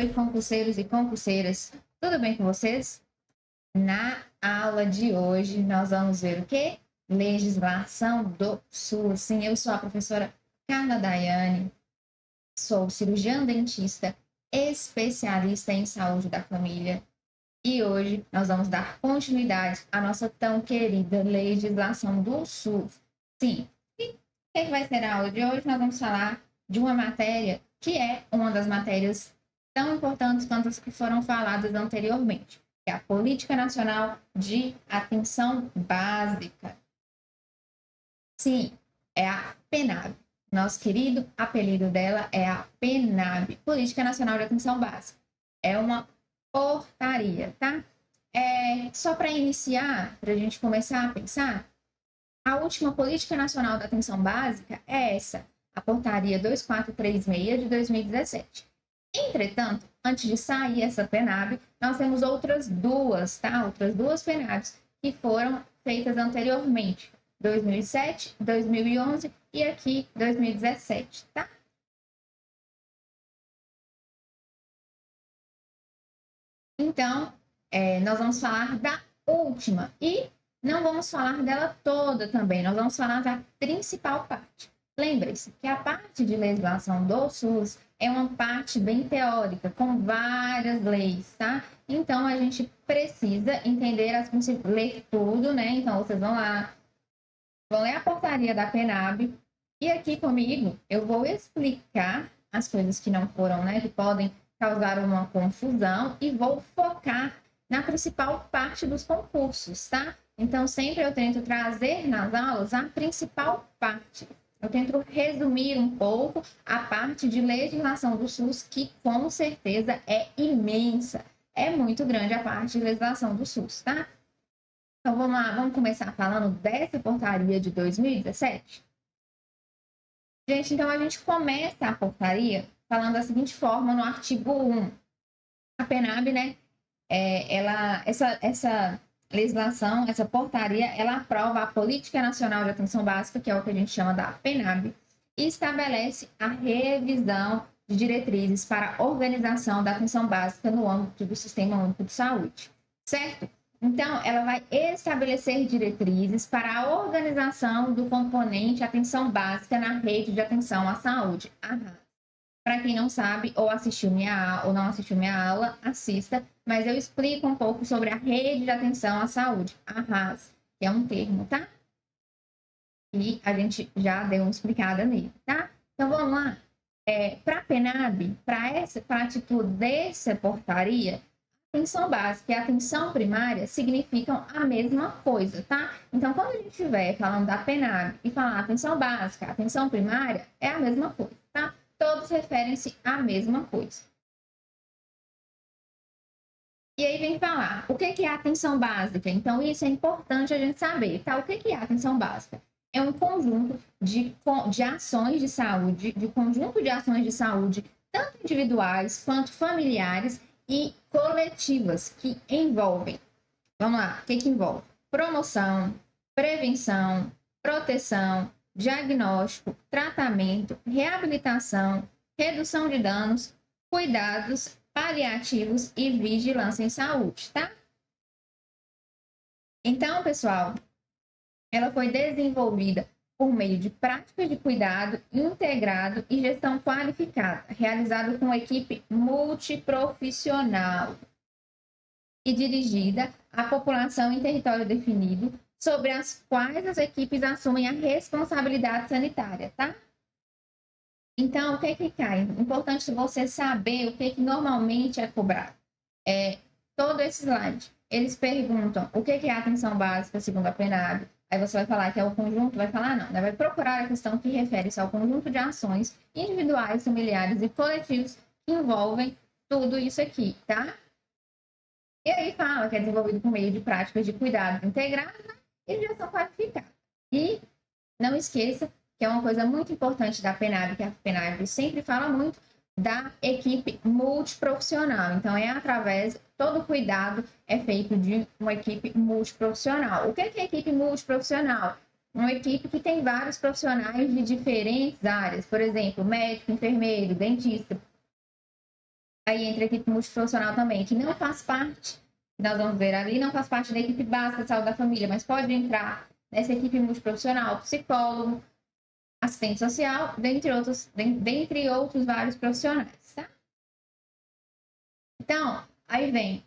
Oi, concurseiros e concurseiras, tudo bem com vocês? Na aula de hoje, nós vamos ver o quê? Legislação do SUS. Sim, eu sou a professora Carla Daiane, sou cirurgiã dentista, especialista em saúde da família, e hoje nós vamos dar continuidade à nossa tão querida legislação do SUS. Sim, e o que vai ser a aula de hoje? Nós vamos falar de uma matéria que é uma das matérias tão importantes quanto as que foram faladas anteriormente, que é a Política Nacional de Atenção Básica. Sim, é a PNAB. Nosso querido apelido dela é a PNAB, Política Nacional de Atenção Básica. É uma portaria, tá? Só para iniciar, para a gente começar a pensar, a última Política Nacional da Atenção Básica é essa, a Portaria 2436 de 2017. Entretanto, antes de sair essa PNAB, nós temos outras duas, tá? Outras duas PNABs que foram feitas anteriormente, 2007, 2011 e aqui 2017, tá? Então, nós vamos falar da última e não vamos falar dela toda também, nós vamos falar da principal parte. Lembre-se que a parte de legislação do SUS é uma parte bem teórica, com várias leis, tá? Então, a gente precisa entender as princípios, ler tudo, né? Então, vocês vão lá, vão ler a portaria da PNAB e aqui comigo eu vou explicar as coisas que não foram, né? Que podem causar uma confusão e vou focar na principal parte dos concursos, tá? Então, sempre eu tento trazer nas aulas a principal parte. Eu tento resumir um pouco a parte de legislação do SUS, que com certeza é imensa. É muito grande a parte de legislação do SUS, tá? Então, vamos lá, vamos começar falando dessa portaria de 2017? Gente, então a gente começa a portaria falando da seguinte forma no artigo 1. A PNAB, né, essa legislação, essa portaria, ela aprova a Política Nacional de Atenção Básica, que é o que a gente chama da PNAB, e estabelece a revisão de diretrizes para a organização da atenção básica no âmbito do Sistema Único de Saúde, certo? Então, ela vai estabelecer diretrizes para a organização do componente atenção básica na rede de atenção à saúde, a RAS. Para quem não sabe, ou assistiu ou não assistiu minha aula, assista, mas eu explico um pouco sobre a rede de atenção à saúde, a RAS, que é um termo, tá? E a gente já deu uma explicada nele, tá? Então, vamos lá. Para a PNAB, para a atitude dessa portaria, atenção básica e atenção primária significam a mesma coisa, tá? Então, quando a gente estiver falando da PNAB e falar atenção básica, atenção primária, é a mesma coisa, tá? Todos referem-se à mesma coisa. E aí vem falar, o que é a atenção básica? Então, isso é importante a gente saber, tá? O que é a atenção básica? É um conjunto de ações de saúde, tanto individuais quanto familiares e coletivas, que envolvem, vamos lá, o que envolve? Promoção, prevenção, proteção, diagnóstico, tratamento, reabilitação, redução de danos, cuidados paliativos e vigilância em saúde, tá? Então, pessoal, ela foi desenvolvida por meio de práticas de cuidado integrado e gestão qualificada, realizado com equipe multiprofissional e dirigida à população em território definido, sobre as quais as equipes assumem a responsabilidade sanitária, tá? Então, o que cai? Importante você saber o que normalmente é cobrado. Todo esse slide, eles perguntam o que é a atenção básica segundo a PNAB. Aí você vai falar que é o conjunto, vai falar não, né? Vai procurar a questão que refere-se ao conjunto de ações individuais, familiares e coletivos que envolvem tudo isso aqui, tá? E aí fala que é desenvolvido por meio de práticas de cuidado integrado, né? E de gestão qualificada. E não esqueça que é uma coisa muito importante da PNAB, que a PNAB sempre fala muito, da equipe multiprofissional. Então, todo cuidado é feito de uma equipe multiprofissional. O que é equipe multiprofissional? Uma equipe que tem vários profissionais de diferentes áreas, por exemplo, médico, enfermeiro, dentista, Aí entra a equipe multiprofissional também, que não faz parte, nós vamos ver ali, não faz parte da equipe básica de saúde da família, mas pode entrar nessa equipe multiprofissional, psicólogo, assistente social, dentre outros vários profissionais, tá? Então, aí vem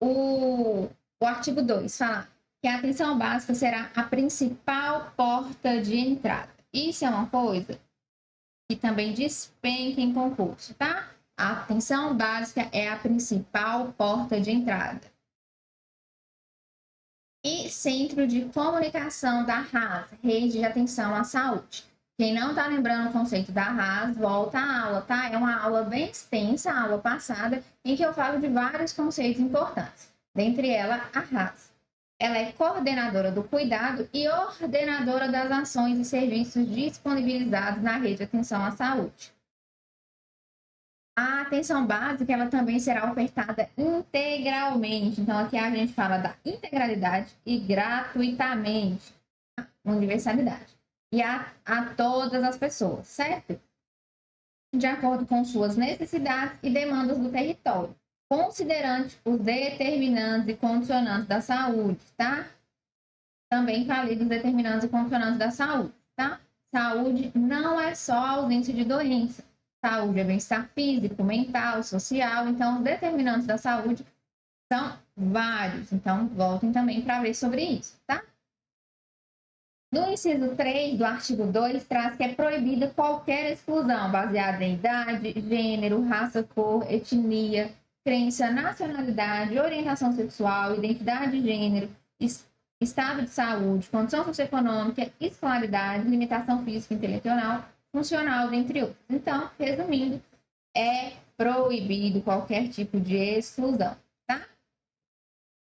o artigo 2, fala que a atenção básica será a principal porta de entrada. Isso é uma coisa que também despenca em concurso, tá? A atenção básica é a principal porta de entrada. E Centro de Comunicação da RAS, Rede de Atenção à Saúde. Quem não está lembrando o conceito da RAS, volta à aula, tá? É uma aula bem extensa, a aula passada, em que eu falo de vários conceitos importantes. Dentre elas, a RAS. Ela é coordenadora do cuidado e ordenadora das ações e serviços disponibilizados na rede de atenção à saúde. A atenção básica, ela também será ofertada integralmente. Então, aqui a gente fala da integralidade e gratuitamente, universalidade. E a todas as pessoas, certo? De acordo com suas necessidades e demandas do território, considerando os determinantes e condicionantes da saúde, tá? Também falei dos determinantes e condicionantes da saúde, tá? Saúde não é só ausência de doença. Saúde é bem-estar físico, mental, social. Então, os determinantes da saúde são vários. Então, voltem também para ver sobre isso, tá? No inciso 3 do artigo 2, traz que é proibida qualquer exclusão baseada em idade, gênero, raça, cor, etnia, crença, nacionalidade, orientação sexual, identidade de gênero, estado de saúde, condição socioeconômica, escolaridade, limitação física e intelectual, funcional, dentre outros. Então, resumindo, é proibido qualquer tipo de exclusão, tá?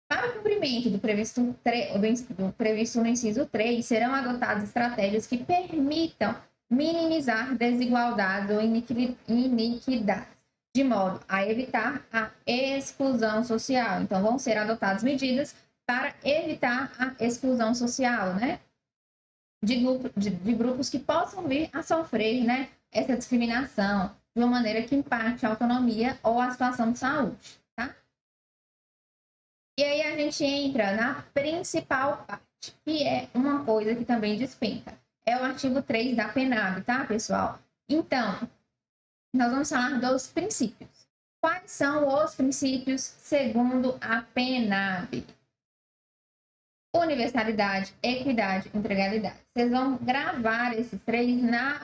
Para o cumprimento do previsto no inciso 3, serão adotadas estratégias que permitam minimizar desigualdades ou iniquidades, de modo a evitar a exclusão social. Então, vão ser adotadas medidas para evitar a exclusão social, né? De grupos que possam vir a sofrer, né, essa discriminação de uma maneira que impacte a autonomia ou a situação de saúde, tá? E aí a gente entra na principal parte, que é uma coisa que também despenca. É o artigo 3 da PNAB, tá, pessoal? Então, nós vamos falar dos princípios. Quais são os princípios segundo a PNAB? Universalidade, equidade, integralidade. Vocês vão gravar esses três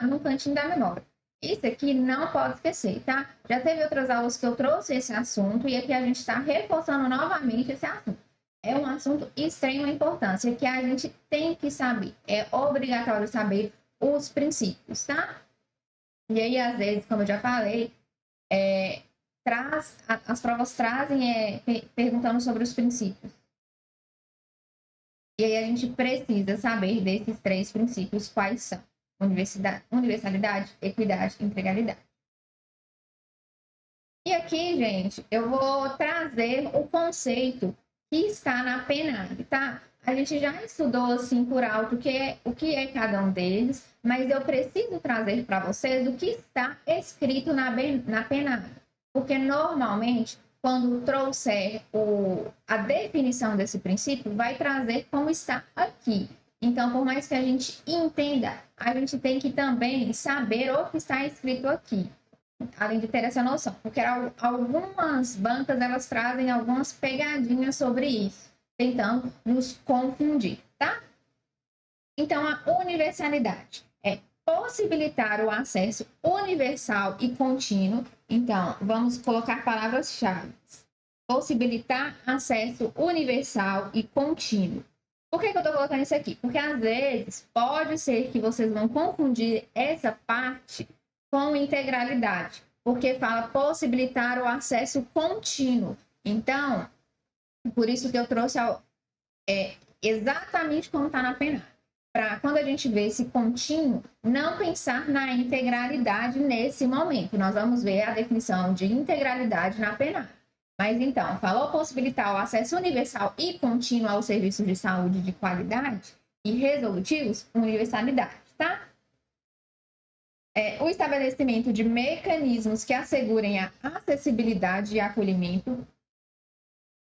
no cantinho da memória. Isso aqui não pode esquecer, tá? Já teve outras aulas que eu trouxe esse assunto e aqui a gente está reforçando novamente esse assunto. É um assunto de extrema importância que a gente tem que saber. É obrigatório saber os princípios, tá? E aí, às vezes, como eu já falei, as provas trazem perguntando sobre os princípios. E aí a gente precisa saber desses três princípios quais são: universalidade, equidade e integralidade. E aqui, gente, eu vou trazer o conceito que está na PNAB, tá? A gente já estudou assim por alto o que é cada um deles, mas eu preciso trazer para vocês o que está escrito na PNAB. Porque normalmente, quando trouxer a definição desse princípio, vai trazer como está aqui. Então, por mais que a gente entenda, a gente tem que também saber o que está escrito aqui, além de ter essa noção. Porque algumas bancas, elas trazem algumas pegadinhas sobre isso, tentando nos confundir, tá? Então, a universalidade é possibilitar o acesso universal e contínuo. Então, vamos colocar palavras-chave. Possibilitar acesso universal e contínuo. Por que eu estou colocando isso aqui? Porque, às vezes, pode ser que vocês vão confundir essa parte com integralidade. Porque fala possibilitar o acesso contínuo. Então, por isso que eu trouxe exatamente como está na PNAB. Para quando a gente vê esse contínuo, não pensar na integralidade nesse momento. Nós vamos ver a definição de integralidade na PNAB. Mas então, falou possibilitar o acesso universal e contínuo aos serviços de saúde de qualidade e resolutivos, universalidade, tá? O estabelecimento de mecanismos que assegurem a acessibilidade e acolhimento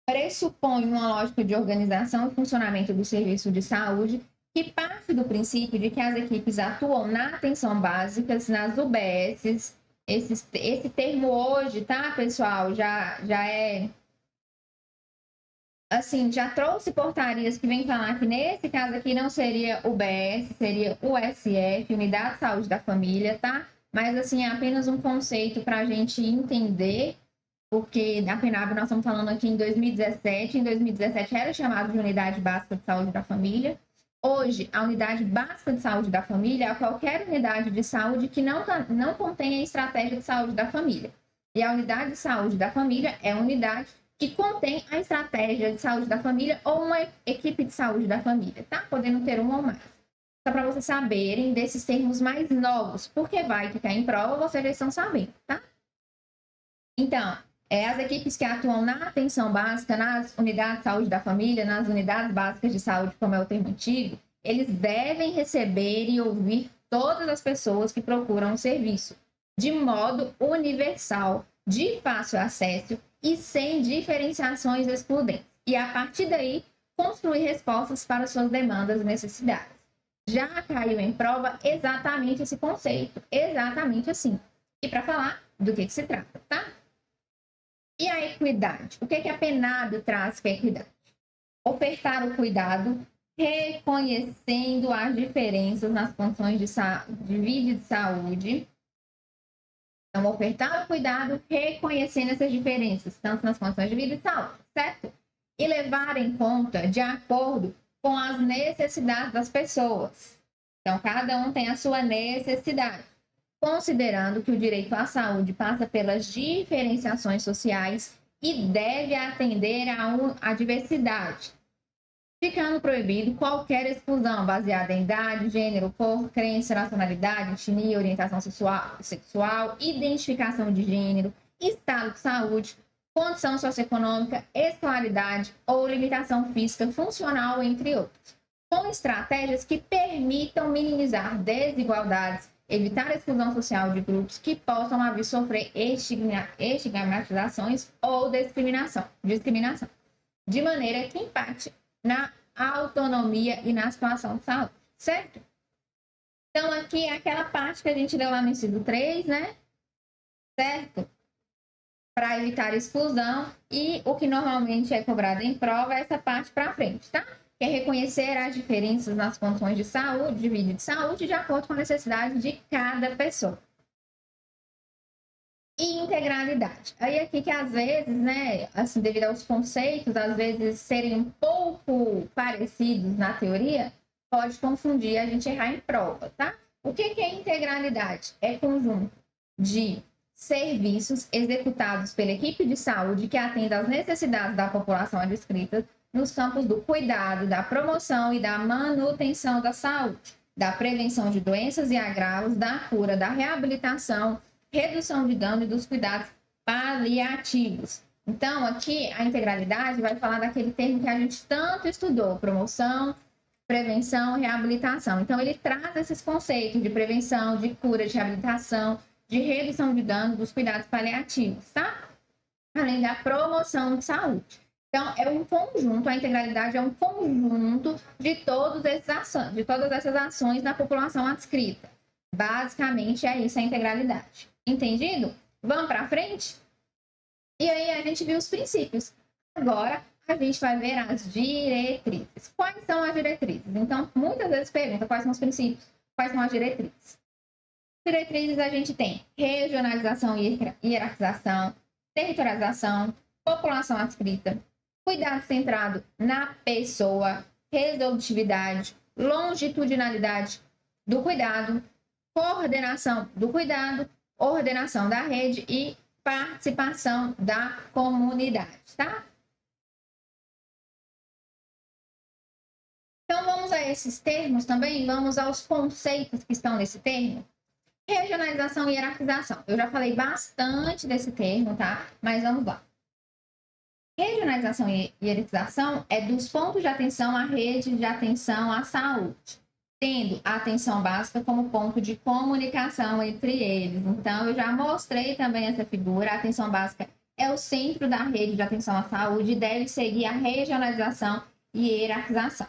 pressupõe uma lógica de organização e funcionamento do serviço de saúde que parte do princípio de que as equipes atuam na atenção básica, nas UBSs. Esse termo hoje, tá, pessoal, já é assim, já trouxe portarias que vem falar que nesse caso aqui não seria UBS, seria USF, Unidade de Saúde da Família, tá? Mas assim, é apenas um conceito para a gente entender, porque a PENAB nós estamos falando aqui em 2017, em 2017 era chamado de Unidade Básica de Saúde da Família. Hoje, a Unidade Básica de Saúde da Família é qualquer unidade de saúde que não contém a estratégia de saúde da família. E a Unidade de Saúde da Família é a unidade que contém a estratégia de saúde da família ou uma equipe de saúde da família, tá? Podendo ter uma ou mais. Só para vocês saberem desses termos mais novos, porque vai ficar em prova, vocês já estão sabendo, tá? Então, as equipes que atuam na atenção básica, nas unidades de saúde da família, nas unidades básicas de saúde, como é o termo antigo, eles devem receber e ouvir todas as pessoas que procuram o serviço, de modo universal, de fácil acesso e sem diferenciações excludentes. E, a partir daí, construir respostas para suas demandas e necessidades. Já caiu em prova exatamente esse conceito, exatamente assim. E para falar do que se trata, tá? E a equidade? O que a PENAB traz para a equidade? Ofertar o cuidado, reconhecendo as diferenças nas condições de vida e de saúde. Então, ofertar o cuidado, reconhecendo essas diferenças, tanto nas condições de vida e de saúde, certo? E levar em conta de acordo com as necessidades das pessoas. Então, cada um tem a sua necessidade, considerando que o direito à saúde passa pelas diferenciações sociais e deve atender à diversidade, ficando proibido qualquer exclusão baseada em idade, gênero, cor, crença, nacionalidade, etnia, orientação sexual, identificação de gênero, estado de saúde, condição socioeconômica, escolaridade ou limitação física funcional, entre outros, com estratégias que permitam minimizar desigualdades, evitar a exclusão social de grupos que possam vir sofrer estigmatizações ou discriminação, de maneira que impacte na autonomia e na situação de saúde, certo? Então, aqui é aquela parte que a gente deu lá no inciso 3, né? Certo? Para evitar exclusão, e o que normalmente é cobrado em prova é essa parte para frente, tá? Que é reconhecer as diferenças nas condições de saúde, de vida e de saúde, de acordo com a necessidade de cada pessoa. E integralidade. Aí aqui que às vezes, né, assim, devido aos conceitos, às vezes serem um pouco parecidos na teoria, pode confundir a gente errar em prova, tá? O que é integralidade? É conjunto de serviços executados pela equipe de saúde que atende às necessidades da população adscrita nos campos do cuidado, da promoção e da manutenção da saúde, da prevenção de doenças e agravos, da cura, da reabilitação, redução de dano e dos cuidados paliativos. Então, aqui a integralidade vai falar daquele termo que a gente tanto estudou, promoção, prevenção, reabilitação. Então, ele traz esses conceitos de prevenção, de cura, de reabilitação, de redução de dano, dos cuidados paliativos, tá? Além da promoção de saúde. Então, é um conjunto, a integralidade é um conjunto de todas essas ações na população adscrita. Basicamente, é isso a integralidade. Entendido? Vamos para frente? E aí, a gente viu os princípios. Agora, a gente vai ver as diretrizes. Quais são as diretrizes? Então, muitas vezes pergunta quais são os princípios, quais são as diretrizes. Diretrizes a gente tem regionalização e hierarquização, territorialização, população adscrita, cuidado centrado na pessoa, resolutividade, longitudinalidade do cuidado, coordenação do cuidado, ordenação da rede e participação da comunidade, tá? Então, vamos a esses termos também, vamos aos conceitos que estão nesse termo. Regionalização e hierarquização. Eu já falei bastante desse termo, tá? Mas vamos lá. Regionalização e hierarquização é dos pontos de atenção à rede de atenção à saúde. tendo a atenção básica como ponto de comunicação entre eles. Então, eu já mostrei também essa figura. A atenção básica é o centro da rede de atenção à saúde e deve seguir a regionalização e hierarquização.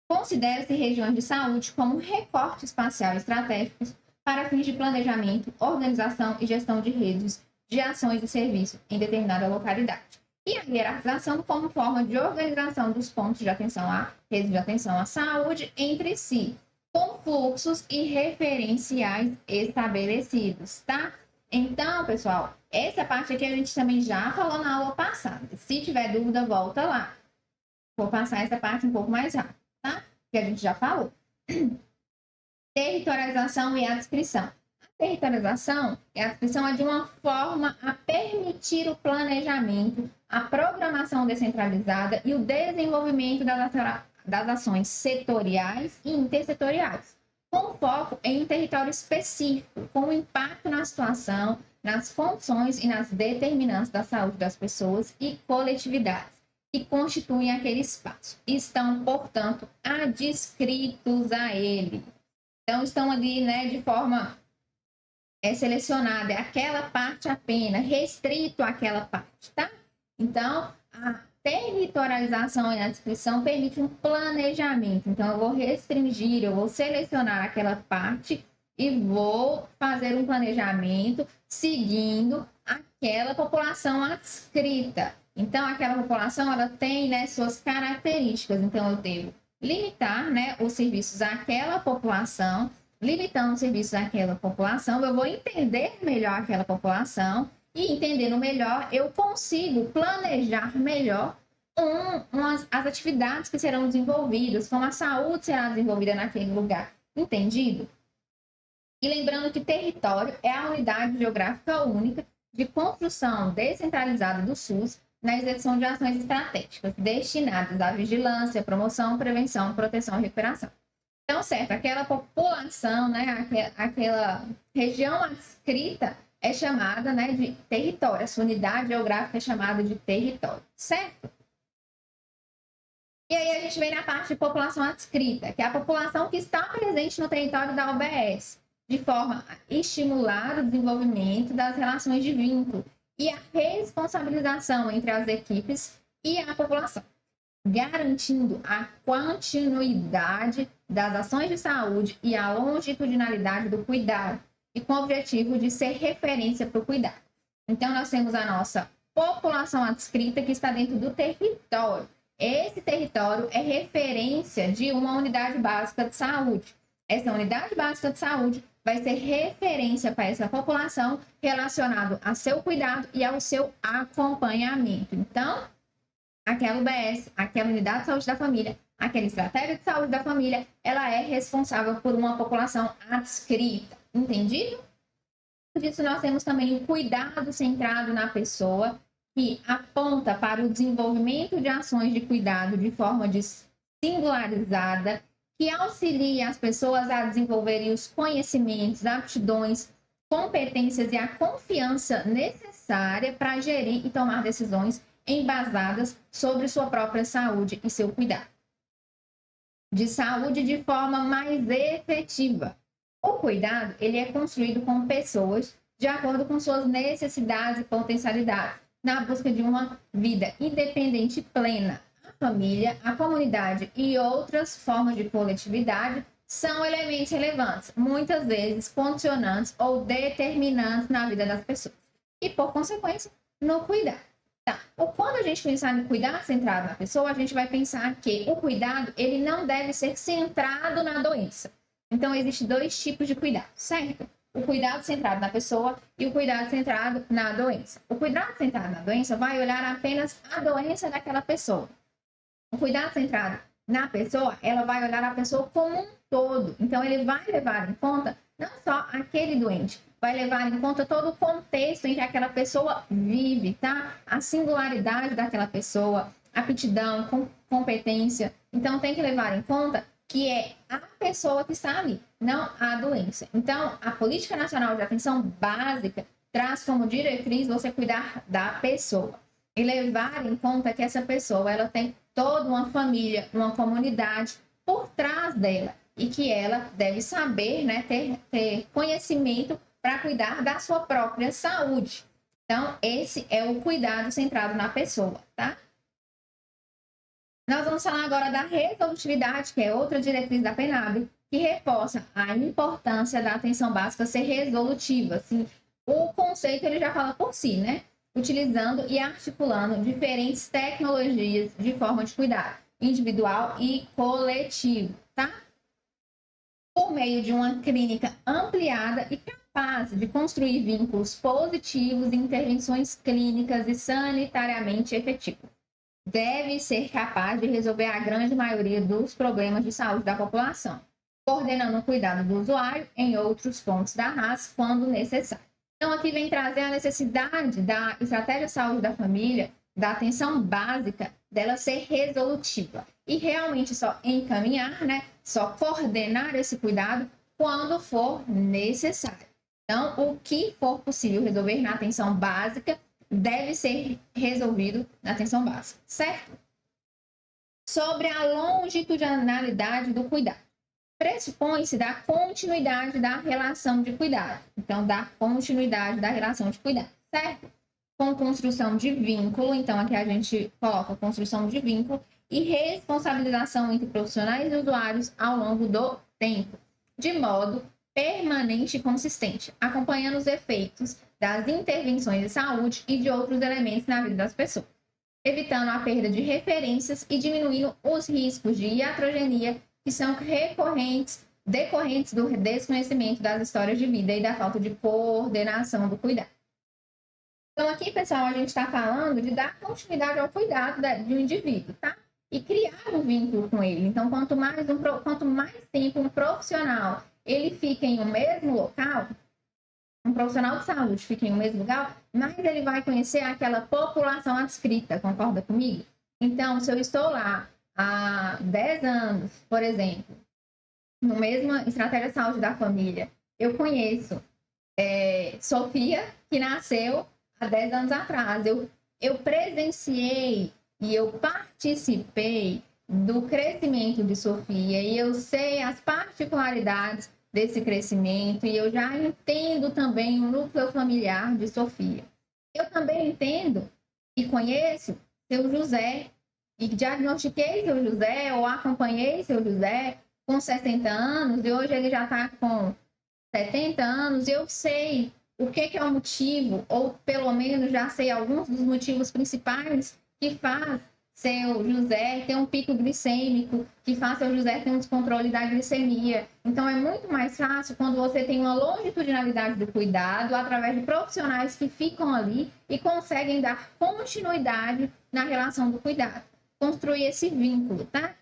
Considera-se regiões de saúde como recorte espacial estratégicos para fins de planejamento, organização e gestão de redes de ações e serviços em determinada localidade. E a hierarquização como forma de organização dos pontos de atenção à rede de atenção à saúde entre si, com fluxos e referenciais estabelecidos, tá? Então, pessoal, essa parte aqui a gente também já falou na aula passada. Se tiver dúvida, volta lá. Vou passar essa parte um pouco mais rápido, tá? Que a gente já falou. Territorialização e adscrição. A territorialização e a adscrição é de uma forma a permitir o planejamento, a programação descentralizada e o desenvolvimento das ações setoriais e intersetoriais, com foco em um território específico, com impacto na situação, nas condições e nas determinantes da saúde das pessoas e coletividades que constituem aquele espaço. Estão, portanto, adscritos a ele. Então, estão ali, né, de forma selecionada, é aquela parte apenas, restrito àquela parte, tá? Então, a territorialização e a adscrição permite um planejamento. Então, eu vou restringir, eu vou selecionar aquela parte e vou fazer um planejamento seguindo aquela população adscrita. Então, aquela população, ela tem, né, suas características. Então, eu devo limitar, né, os serviços àquela população. Limitando os serviços àquela população, eu vou entender melhor aquela população e, entendendo melhor, eu consigo planejar melhor as atividades que serão desenvolvidas, como a saúde será desenvolvida naquele lugar. Entendido? E lembrando que território é a unidade geográfica única de construção descentralizada do SUS na execução de ações estratégicas destinadas à vigilância, promoção, prevenção, proteção e recuperação. Então, certo, aquela população, né, aquela região adscrita é chamada, né, de território. A sua unidade geográfica é chamada de território, certo? E aí a gente vem na parte de população adscrita, que é a população que está presente no território da OBS, de forma a estimular o desenvolvimento das relações de vínculo e a responsabilização entre as equipes e a população, garantindo a continuidade das ações de saúde e a longitudinalidade do cuidado, e com o objetivo de ser referência para o cuidado. Então, nós temos a nossa população adscrita que está dentro do território. Esse território é referência de uma unidade básica de saúde. Essa unidade básica de saúde vai ser referência para essa população relacionado ao seu cuidado e ao seu acompanhamento. Então, aquela UBS, aquela unidade de saúde da família, aquela estratégia de saúde da família, ela é responsável por uma população adscrita. Entendido? Disso, nós temos também o cuidado centrado na pessoa, que aponta para o desenvolvimento de ações de cuidado de forma singularizada, que auxilia as pessoas a desenvolverem os conhecimentos, aptidões, competências e a confiança necessária para gerir e tomar decisões embasadas sobre sua própria saúde e seu cuidado de saúde de forma mais efetiva. O cuidado, ele é construído com pessoas de acordo com suas necessidades e potencialidades, na busca de uma vida independente plena. A família, a comunidade e outras formas de coletividade são elementos relevantes, muitas vezes condicionantes ou determinantes na vida das pessoas e, por consequência, no cuidado. Tá. Ou quando a gente pensar no cuidado centrado na pessoa, a gente vai pensar que o cuidado, ele não deve ser centrado na doença. Então, existem dois tipos de cuidado, certo? O cuidado centrado na pessoa e o cuidado centrado na doença. O cuidado centrado na doença vai olhar apenas a doença daquela pessoa. O cuidado centrado na pessoa, ela vai olhar a pessoa como um todo. Então, ele vai levar em conta não só aquele doente, vai levar em conta todo o contexto em que aquela pessoa vive, tá? A singularidade daquela pessoa, aptidão, competência. Então, tem que levar em conta que é a pessoa que está ali, não a doença. Então, a Política Nacional de Atenção Básica traz como diretriz você cuidar da pessoa e levar em conta que essa pessoa, ela tem toda uma família, uma comunidade por trás dela. e que ela deve saber, né, ter conhecimento para cuidar da sua própria saúde. Então, esse é o cuidado centrado na pessoa, tá? Nós vamos falar agora da resolutividade, que é outra diretriz da PNAB, que reforça a importância da atenção básica ser resolutiva. Assim, o conceito ele já fala por si, né? Utilizando e articulando diferentes tecnologias de forma de cuidar, individual e coletivo, tá? Por meio de uma clínica ampliada e capaz de construir vínculos positivos e intervenções clínicas e sanitariamente efetivas. Deve ser capaz de resolver a grande maioria dos problemas de saúde da população, coordenando o cuidado do usuário em outros pontos da raça quando necessário. Então, aqui vem trazer a necessidade da estratégia de saúde da família, da atenção básica, dela ser resolutiva e realmente só encaminhar, né? Só coordenar esse cuidado quando for necessário. Então, o que for possível resolver na atenção básica deve ser resolvido na atenção básica, certo? Sobre a longitudinalidade do cuidado. Pressupõe-se da continuidade da relação de cuidado. Então, da continuidade da relação de cuidado, certo? Com construção de vínculo, então aqui a gente coloca construção de vínculo e responsabilização entre profissionais e usuários ao longo do tempo, de modo permanente e consistente, acompanhando os efeitos das intervenções de saúde e de outros elementos na vida das pessoas, evitando a perda de referências e diminuindo os riscos de iatrogenia que são decorrentes do desconhecimento das histórias de vida e da falta de coordenação do cuidado. Então, aqui, pessoal, a gente está falando de dar continuidade ao cuidado de um indivíduo, tá? E criar um vínculo com ele. Então, quanto mais tempo um profissional ele fica em um mesmo local, um profissional de saúde fica em um mesmo lugar, mais ele vai conhecer aquela população adscrita, concorda comigo? Então, se eu estou lá há 10 anos, por exemplo, no mesmo estratégia de saúde da família, eu conheço Sofia, que nasceu há 10 anos atrás. Eu presenciei e eu participei do crescimento de Sofia e eu sei as particularidades desse crescimento e eu já entendo também o núcleo familiar de Sofia. Eu também entendo e conheço seu José e diagnostiquei seu José ou acompanhei seu José com 60 anos e hoje ele já está com 70 anos e eu sei o que é o motivo, ou pelo menos já sei alguns dos motivos principais que faz seu José ter um pico glicêmico, que faz seu José ter um descontrole da glicemia. Então, é muito mais fácil quando você tem uma longitudinalidade do cuidado através de profissionais que ficam ali e conseguem dar continuidade na relação do cuidado. Construir esse vínculo, tá?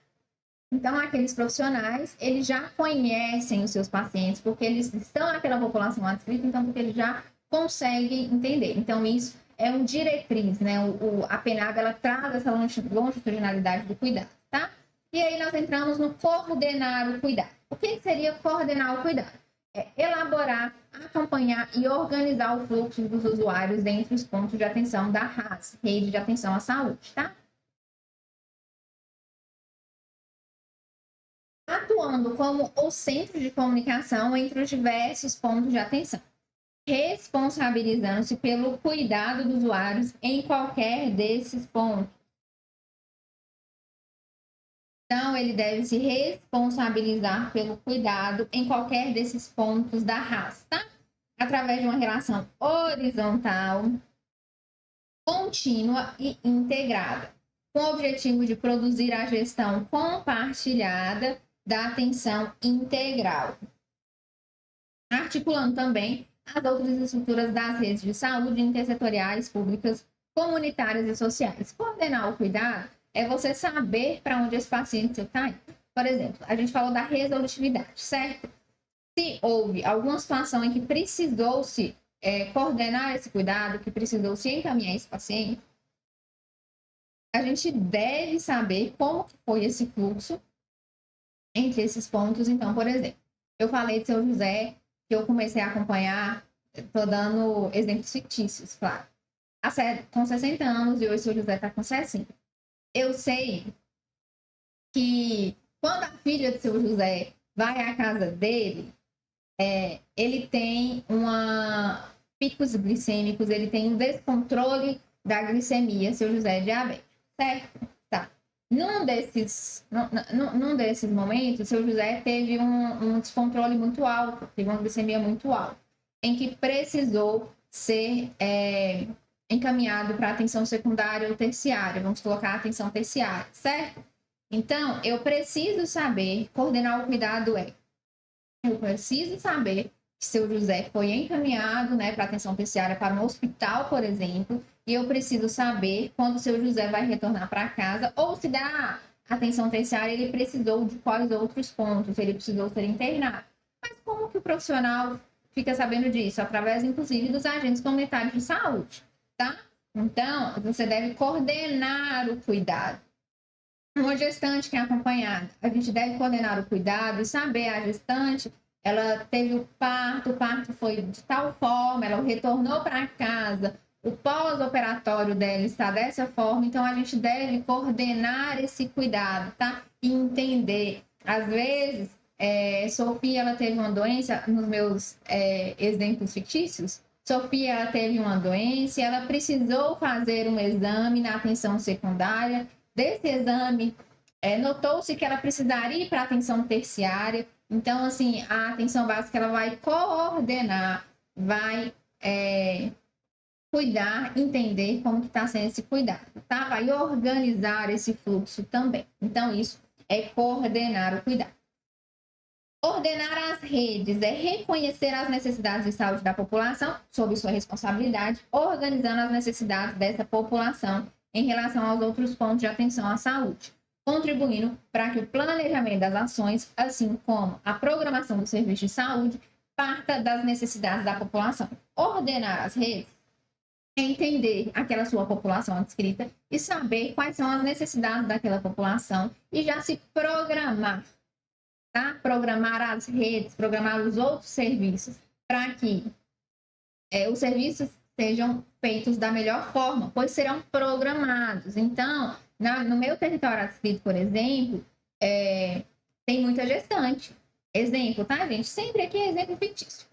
Então, aqueles profissionais, eles já conhecem os seus pacientes, porque eles estão naquela população adscrita, então, porque eles já conseguem entender. Então, isso é um diretriz, né? A PNAB, ela traz essa longitudinalidade do cuidado, tá? E aí, nós entramos no coordenar o cuidado. O que seria coordenar o cuidado? É elaborar, acompanhar e organizar o fluxo dos usuários entre os pontos de atenção da RAS, Rede de Atenção à Saúde, tá? Atuando como o centro de comunicação entre os diversos pontos de atenção, responsabilizando-se pelo cuidado dos usuários em qualquer desses pontos. Então, ele deve se responsabilizar pelo cuidado em qualquer desses pontos da raça, tá? Através de uma relação horizontal, contínua e integrada, com o objetivo de produzir a gestão compartilhada da atenção integral, articulando também as outras estruturas das redes de saúde intersetoriais, públicas, comunitárias e sociais. Coordenar o cuidado é você saber para onde esse paciente está indo. Por exemplo, a gente falou da resolutividade, certo? Se houve alguma situação em que precisou-se coordenar esse cuidado, que precisou-se encaminhar esse paciente, a gente deve saber como foi esse fluxo entre esses pontos. Então, por exemplo, eu falei de seu José, que eu comecei a acompanhar, estou dando exemplos fictícios, claro, com 60 anos e hoje seu José está com 60. Eu sei que quando a filha de seu José vai à casa dele, ele tem picos glicêmicos, ele tem um descontrole da glicemia, seu José é diabético, certo? Tá. Num desses momentos, seu José teve um descontrole muito alto, teve uma glicemia muito alta, em que precisou ser encaminhado para atenção secundária ou terciária, vamos colocar atenção terciária, certo? Então, eu preciso saber, coordenar o cuidado eu preciso saber que seu José foi encaminhado, né, para atenção terciária para um hospital, por exemplo, e eu preciso saber quando seu José vai retornar para casa, ou se dá atenção terciária, ele precisou de quais outros pontos, ele precisou ser internado. Mas como que o profissional fica sabendo disso? Através, inclusive, dos agentes comunitários de saúde, tá? Então, você deve coordenar o cuidado. Uma gestante que é acompanhada, a gente deve coordenar o cuidado e saber a gestante, ela teve o parto foi de tal forma, ela retornou para casa, o pós-operatório dela está dessa forma, então a gente deve coordenar esse cuidado, tá? E entender. Às vezes, Sofia, ela teve uma doença, nos meus exemplos fictícios, Sofia, ela teve uma doença, ela precisou fazer um exame na atenção secundária. Desse exame, notou-se que ela precisaria ir para atenção terciária. Então, assim, a atenção básica ela vai coordenar, vai cuidar, entender como que está sendo esse cuidado, tá? Vai organizar esse fluxo também. Então, isso é coordenar o cuidado. Ordenar as redes é reconhecer as necessidades de saúde da população sob sua responsabilidade, organizando as necessidades dessa população em relação aos outros pontos de atenção à saúde, contribuindo para que o planejamento das ações, assim como a programação do serviço de saúde, parta das necessidades da população. Ordenar as redes é entender aquela sua população adscrita e saber quais são as necessidades daquela população e já se programar, tá? Programar as redes, programar os outros serviços para que os serviços sejam feitos da melhor forma, pois serão programados. Então, no meu território adscrito, por exemplo, tem muita gestante. Exemplo, tá, gente? Sempre aqui é exemplo fictício.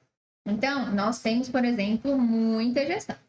Então, nós temos, por exemplo, muita gestante.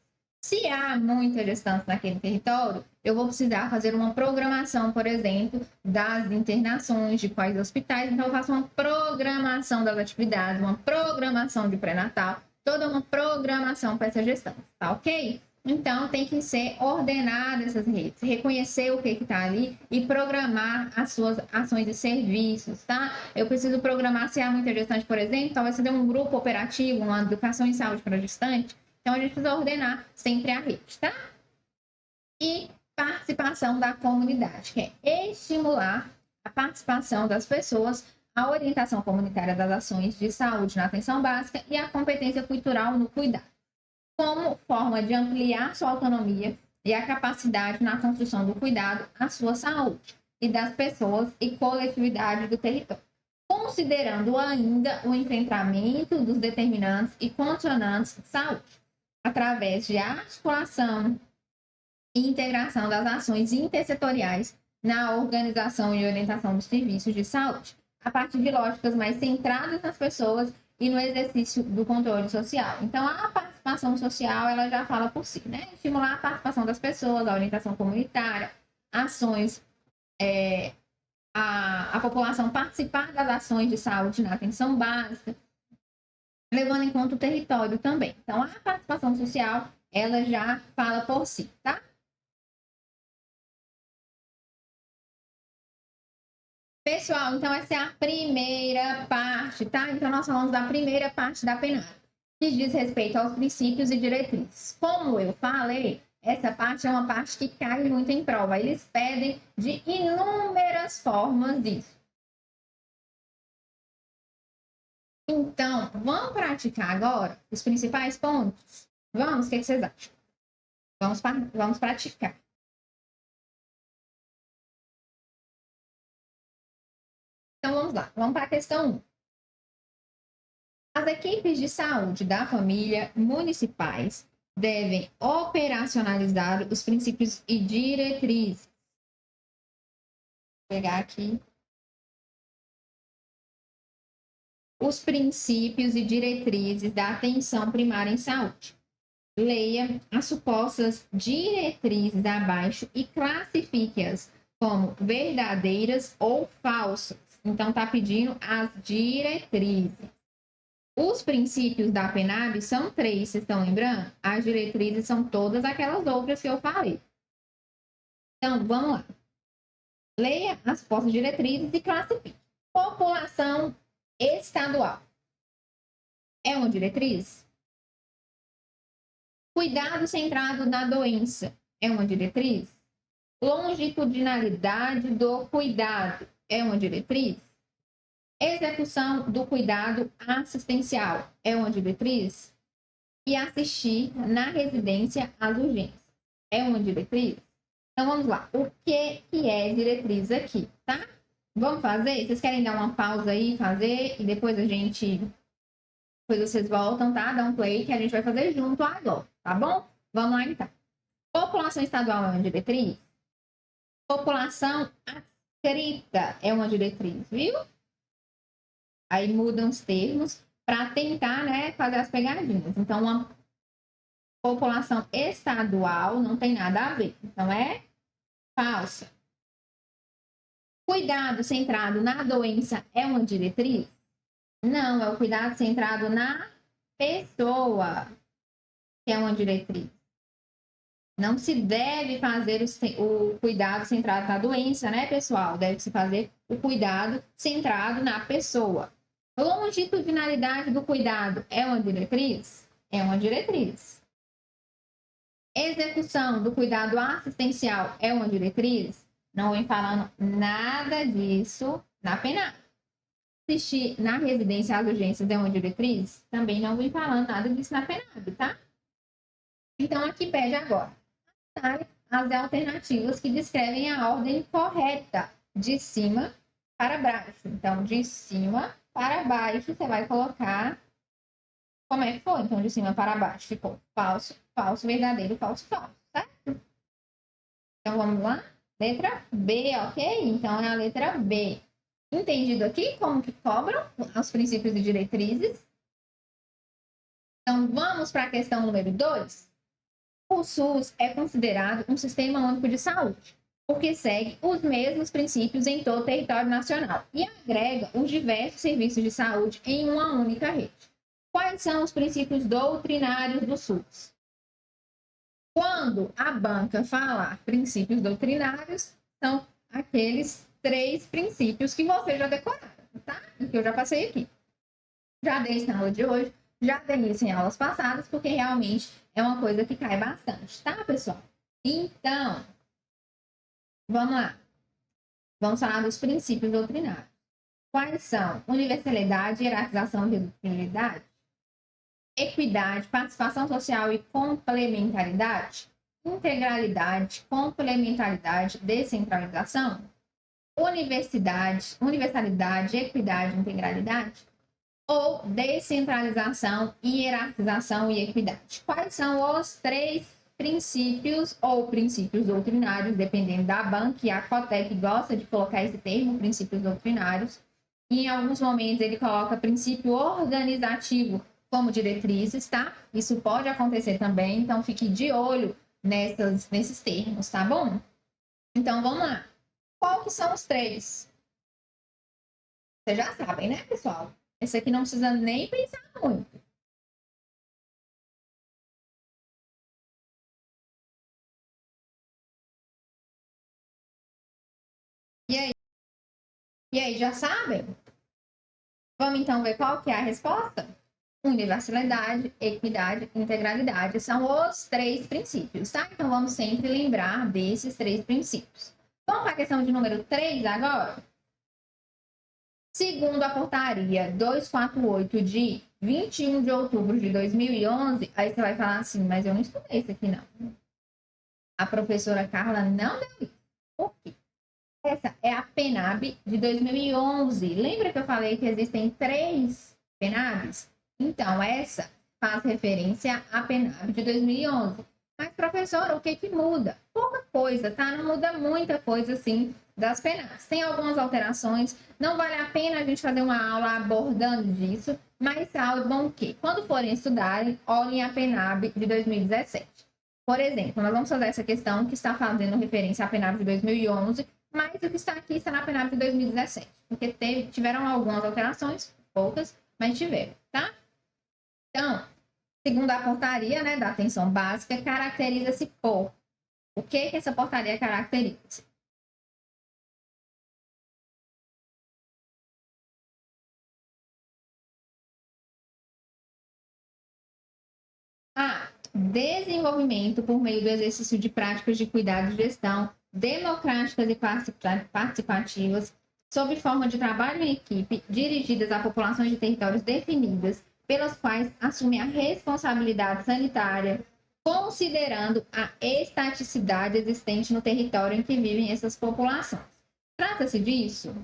Se há muita gestante naquele território, eu vou precisar fazer uma programação, por exemplo, das internações, de quais hospitais. Então, eu faço uma programação das atividades, uma programação de pré-natal, toda uma programação para essa gestão, tá ok? Então, tem que ser ordenada essas redes, reconhecer o que está ali e programar as suas ações e serviços, tá? Eu preciso programar se há muita gestante, por exemplo, talvez você dê um grupo operativo, uma educação em saúde para gestante. Então, a gente precisa ordenar sempre a rede, tá? E participação da comunidade, que é estimular a participação das pessoas, a orientação comunitária das ações de saúde na atenção básica e a competência cultural no cuidado, como forma de ampliar sua autonomia e a capacidade na construção do cuidado à sua saúde e das pessoas e coletividade do território, considerando ainda o enfrentamento dos determinantes e condicionantes de saúde, através de articulação e integração das ações intersetoriais na organização e orientação dos serviços de saúde, a partir de lógicas mais centradas nas pessoas e no exercício do controle social. Então, a participação social, ela já fala por si, né? Estimular a participação das pessoas, a orientação comunitária, ações, a população participar das ações de saúde na atenção básica, levando em conta o território também. Então, a participação social, ela já fala por si, tá? Pessoal, então essa é a primeira parte, tá? Então, nós falamos da primeira parte da PNAD, que diz respeito aos princípios e diretrizes. Como eu falei, essa parte é uma parte que cai muito em prova. Eles pedem de inúmeras formas disso. Então, vamos praticar agora os principais pontos? Vamos? O que vocês acham? Vamos praticar. Então, vamos lá. Vamos para a questão 1. As equipes de saúde da família municipais devem operacionalizar os princípios e diretrizes. Vou pegar aqui. os princípios e diretrizes da atenção primária em saúde. Leia as supostas diretrizes abaixo e classifique-as como verdadeiras ou falsas. Então, está pedindo as diretrizes. Os princípios da PNAB são 3, vocês estão lembrando? As diretrizes são todas aquelas outras que eu falei. Então, vamos lá. Leia as supostas diretrizes e classifique. População estadual. É uma diretriz? Cuidado centrado na doença. É uma diretriz? Longitudinalidade do cuidado. É uma diretriz? Execução do cuidado assistencial. É uma diretriz? E assistir na residência às urgências. É uma diretriz? Então, vamos lá. O que é diretriz aqui, tá? Vamos fazer? Vocês querem dar uma pausa aí, fazer, e depois a gente... Depois vocês voltam, tá? Dá um play que a gente vai fazer junto agora, tá bom? Vamos lá, então. População estadual é uma diretriz? População adscrita é uma diretriz, viu? Aí mudam os termos para tentar, né, fazer as pegadinhas. Então, uma população estadual não tem nada a ver. Então, é falsa. Cuidado centrado na doença é uma diretriz? Não, é o cuidado centrado na pessoa que é uma diretriz. Não se deve fazer o cuidado centrado na doença, né, pessoal? Deve-se fazer o cuidado centrado na pessoa. Longitudinalidade do cuidado é uma diretriz? É uma diretriz. Execução do cuidado assistencial é uma diretriz? Não vem falando nada disso na PNAB. Assistir na residência às urgências é uma diretriz? Também não vem falando nada disso na PNAB, tá? Então, aqui pede agora as alternativas que descrevem a ordem correta, de cima para baixo. Então, de cima para baixo, você vai colocar como é que foi. Então, de cima para baixo ficou falso, falso, verdadeiro, falso, falso, certo? Então, vamos lá? Letra B, ok? Então, é a letra B. Entendido aqui como que cobram os princípios e diretrizes? Então, vamos para a questão número 2. O SUS é considerado um sistema único de saúde, porque segue os mesmos princípios em todo o território nacional e agrega os diversos serviços de saúde em uma única rede. Quais são os princípios doutrinários do SUS? Quando a banca falar princípios doutrinários, são aqueles 3 princípios que você já decoraram, tá? E que eu já passei aqui. Já dei isso na aula de hoje, já dei isso em aulas passadas, porque realmente é uma coisa que cai bastante, tá, pessoal? Então, vamos lá. Vamos falar dos princípios doutrinários. Quais são? Universalidade, hierarquização e prioridade? Equidade, participação social e complementaridade? Integralidade, complementaridade, descentralização? Universalidade, equidade, integralidade? Ou descentralização, hierarquização e equidade? Quais são os 3 princípios ou princípios doutrinários, dependendo da banca, e a Cotec gosta de colocar esse termo, princípios doutrinários, e em alguns momentos ele coloca princípio organizativo como diretrizes, tá? Isso pode acontecer também, então fique de olho nesses termos, tá bom? Então, vamos lá. Qual que são os 3? Vocês já sabem, né, pessoal? Esse aqui não precisa nem pensar muito. E aí, já sabem? Vamos então ver qual que é a resposta? Universalidade, equidade, integralidade são os 3 princípios, tá? Então, vamos sempre lembrar desses 3 princípios. Vamos para a questão de número 3 agora? Segundo a portaria 248 de 21 de outubro de 2011, aí você vai falar assim, mas eu não estudei isso aqui, não. A professora Carla não deu isso. Por quê? Essa é a PNAB de 2011. Lembra que eu falei que existem 3 PNABs? Então, essa faz referência à PNAB de 2011. Mas, professora, o que muda? Pouca coisa, tá? Não muda muita coisa, assim, das PENABs. Tem algumas alterações, não vale a pena a gente fazer uma aula abordando disso, mas saibam que, quando forem estudarem, olhem a PENAB de 2017. Por exemplo, nós vamos fazer essa questão que está fazendo referência à PENAB de 2011, mas o que está aqui está na PENAB de 2017, porque tiveram algumas alterações, poucas, mas tiveram, tá? Então, segundo a portaria, né, da atenção básica, caracteriza-se por... O que essa portaria caracteriza? A. Desenvolvimento por meio do exercício de práticas de cuidado e gestão democráticas e participativas, sob forma de trabalho em equipe, dirigidas a populações de territórios definidas, pelas quais assume a responsabilidade sanitária, considerando a estaticidade existente no território em que vivem essas populações. Trata-se disso?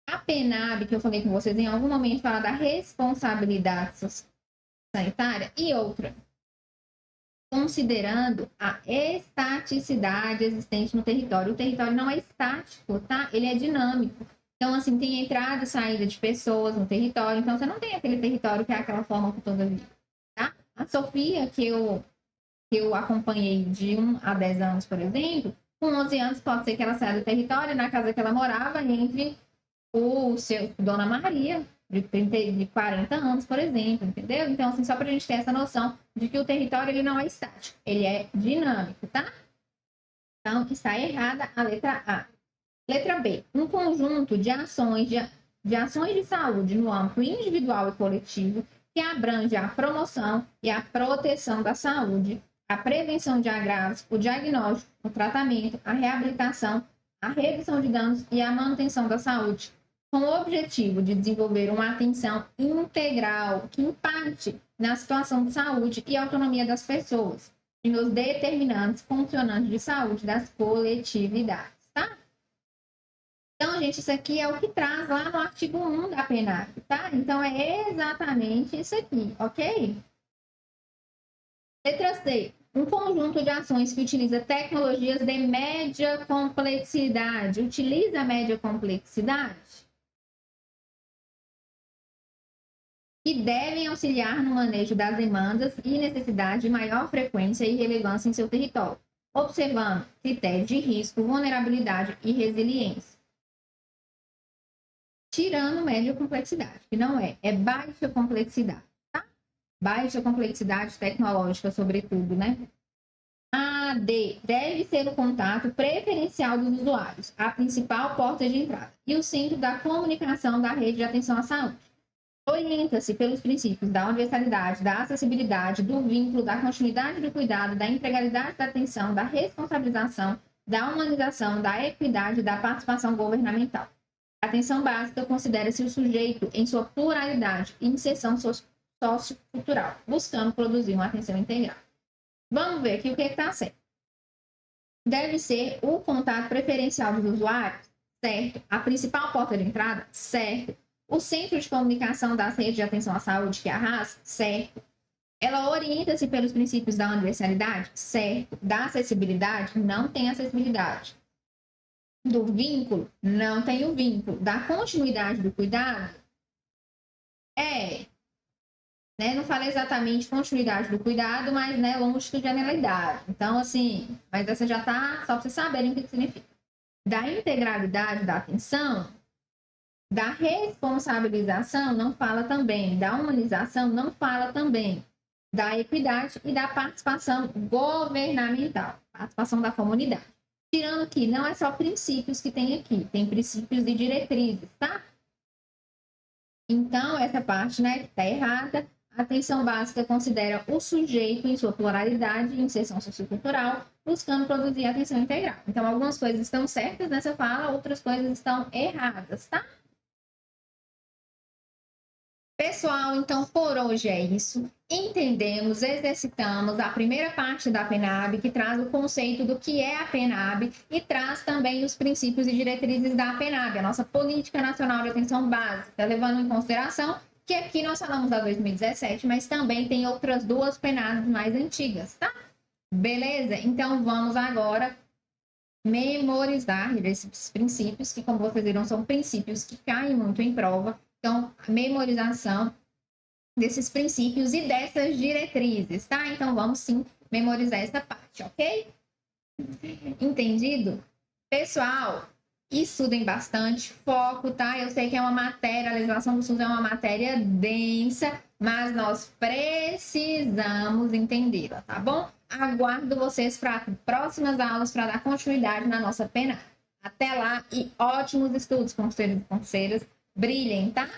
A PENAB, que eu falei com vocês em algum momento, fala da responsabilidade sanitária, e outra, considerando a estaticidade existente no território. O território não é estático, tá? Ele é dinâmico. Então, assim, tem entrada e saída de pessoas no território. Então, você não tem aquele território que é aquela forma por toda a vida, tá? A Sofia, que eu acompanhei de 1 a 10 anos, por exemplo, com 11 anos pode ser que ela saia do território, na casa que ela morava, entre o seu Dona Maria, de 40 anos, por exemplo, entendeu? Então, assim, só para a gente ter essa noção de que o território ele não é estático, ele é dinâmico, tá? Então, está errada a letra A. Letra B. Um conjunto de ações de saúde no âmbito individual e coletivo que abrange a promoção e a proteção da saúde, a prevenção de agravos, o diagnóstico, o tratamento, a reabilitação, a redução de danos e a manutenção da saúde, com o objetivo de desenvolver uma atenção integral que impacte na situação de saúde e autonomia das pessoas e nos determinantes funcionantes de saúde das coletividades, tá? Então, gente, isso aqui é o que traz lá no artigo 1 da PENAB, tá? Então, é exatamente isso aqui, ok? Letra C. Um conjunto de ações que utiliza tecnologias de média complexidade. Utiliza média complexidade? Que devem auxiliar no manejo das demandas e necessidades de maior frequência e relevância em seu território, observando critérios de risco, vulnerabilidade e resiliência. Tirando média complexidade, que não é baixa complexidade, tá? Baixa complexidade tecnológica, sobretudo, né? A, D, deve ser o contato preferencial dos usuários, a principal porta de entrada, e o centro da comunicação da rede de atenção à saúde. Orienta-se pelos princípios da universalidade, da acessibilidade, do vínculo, da continuidade do cuidado, da integralidade da atenção, da responsabilização, da humanização, da equidade e da participação governamental. A atenção básica considera-se o sujeito em sua pluralidade e inserção sociocultural, buscando produzir uma atenção integral. Vamos ver aqui o que está certo. Deve ser o contato preferencial dos usuários, certo? A principal porta de entrada, certo? O Centro de Comunicação das Redes de Atenção à Saúde, que é a RAS, certo. Ela orienta-se pelos princípios da universalidade, certo. Da acessibilidade, não tem acessibilidade. Do vínculo, não tem o vínculo. Da continuidade do cuidado, né? Não falei exatamente continuidade do cuidado, mas, né, longitudinalidade. Então, assim, mas essa já tá, só para vocês saberem o que significa. Da integralidade da atenção, da responsabilização não fala também, da humanização não fala também, da equidade e da participação governamental, participação da comunidade. Tirando que não é só princípios que tem aqui, tem princípios e diretrizes, tá? Então, essa parte, né, está errada. A atenção básica considera o sujeito em sua pluralidade e inserção sociocultural, buscando produzir atenção integral. Então, algumas coisas estão certas nessa fala, outras coisas estão erradas, tá? Pessoal, então por hoje é isso. Entendemos, exercitamos a primeira parte da PENAB, que traz o conceito do que é a PENAB e traz também os princípios e diretrizes da PENAB, a nossa Política Nacional de Atenção Básica, levando em consideração que aqui nós falamos da 2017, mas também tem outras duas PENABs mais antigas, tá? Beleza? Então vamos agora memorizar esses princípios, que, como vocês viram, são princípios que caem muito em prova. Então, memorização desses princípios e dessas diretrizes, tá? Então, vamos sim memorizar essa parte, ok? Entendido? Pessoal, estudem bastante, foco, tá? Eu sei que é uma matéria, a legislação do SUS é uma matéria densa, mas nós precisamos entendê-la, tá bom? Aguardo vocês para próximas aulas para dar continuidade na nossa pena. Até lá e ótimos estudos, conselhos e conselhas. Brilhem, tá?